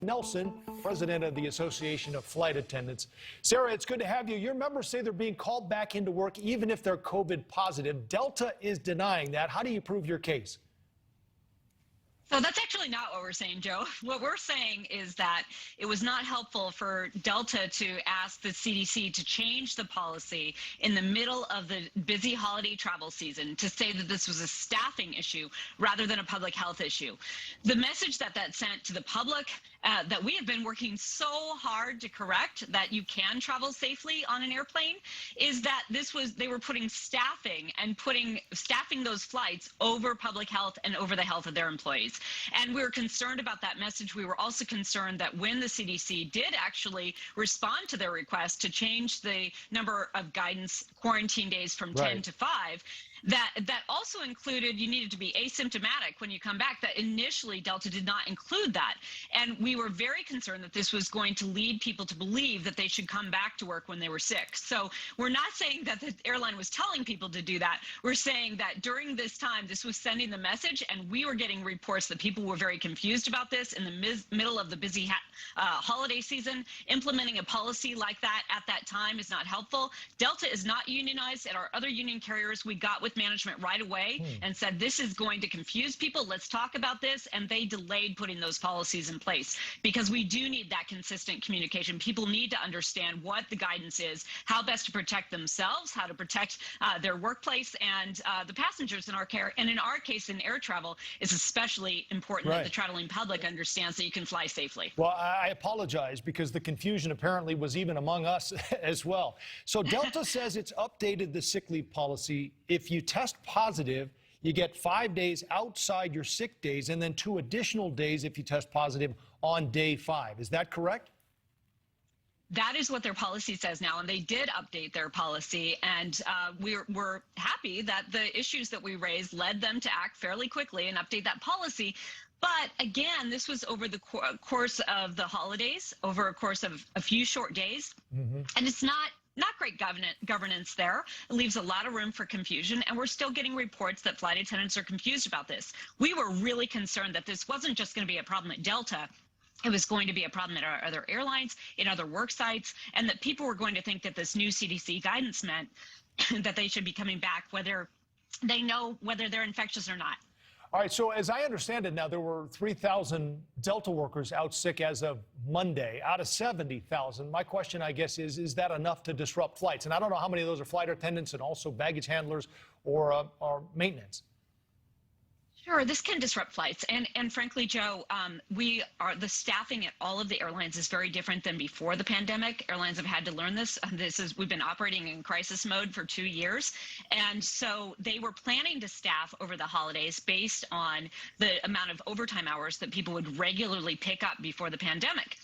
Nelson, president of the Association of Flight Attendants. Sara, it's good to have you. Your members say they're being called back into work even if they're COVID positive. Delta is denying that. How do you prove your case? So that's actually not what we're saying, Joe. What we're saying is that it was not helpful for Delta to ask the CDC to change the policy in the middle of the busy holiday travel season to say that this was a staffing issue rather than a public health issue. The message that sent to the public that we have been working so hard to correct, that you can travel safely on an airplane, is that they were putting staffing those flights over public health and over the health of their employees. And we were concerned about that message. We were also concerned that when the CDC did actually respond to their request to change the number of guidance quarantine days from 10 to 5, that also included you needed to be asymptomatic when you come back. That initially Delta did not include that. And we were very concerned that this was going to lead people to believe that they should come back to work when they were sick. So we're not saying that the airline was telling people to do that. We're saying that during this time, this was sending the message, and we were getting reports that people were very confused about this in the middle of the busy holiday season. Implementing a policy like that at that time is not helpful. Delta is not unionized. At our other union carriers, we got with management right away and said, this is going to confuse people. Let's talk about this. And they delayed putting those policies in place because we do need that consistent communication. People need to understand what the guidance is, how best to protect themselves, how to protect their workplace and the passengers in our care. And in our case, in air travel, it's especially important that the traveling public understands that you can fly safely. Well, I apologize because the confusion apparently was even among us as well. So Delta says it's updated the sick leave policy. If you test positive, you get 5 days outside your sick days and then 2 additional days if you test positive on day 5. Is that correct? That is what their policy says now, and they did update their policy, and we're happy that the issues that we raised led them to act fairly quickly and update that policy. But again, this was over the course of the holidays, over a course of a few short days, and it's not great governance there. It leaves a lot of room for confusion, and we're still getting reports that flight attendants are confused about this. We were really concerned that this wasn't just going to be a problem at Delta. It was going to be a problem at our other airlines, in other work sites, and that people were going to think that this new CDC guidance meant that they should be coming back, whether they know whether they're infectious or not. All right, so as I understand it now, there were 3,000 Delta workers out sick as of Monday, out of 70,000. My question, I guess, is that enough to disrupt flights? And I don't know how many of those are flight attendants and also baggage handlers or maintenance. Sure, this can disrupt flights. And frankly, Joe, the staffing at all of the airlines is very different than before the pandemic. Airlines have had to learn this. We've been operating in crisis mode for 2 years. And so they were planning to staff over the holidays based on the amount of overtime hours that people would regularly pick up before the pandemic.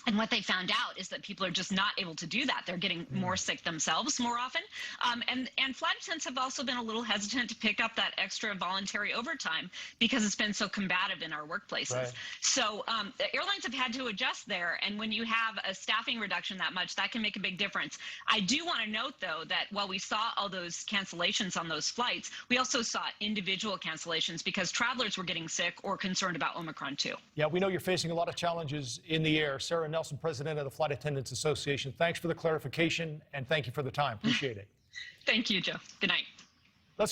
And what they found out is that people are just not able to do that. They're getting more sick themselves more often. And flight attendants have also been a little hesitant to pick up that extra voluntary overtime because it's been so combative in our workplaces. So the airlines have had to adjust there. And when you have a staffing reduction that much, that can make a big difference. I do want to note, though, that while we saw all those cancellations on those flights, we also saw individual cancellations because travelers were getting sick or concerned about Omicron, too. Yeah, we know you're facing a lot of challenges in the air. Sara Nelson, president of the Flight Attendants Association. Thanks for the clarification, and thank you for the time. Appreciate it. Thank you, Joe. Good night.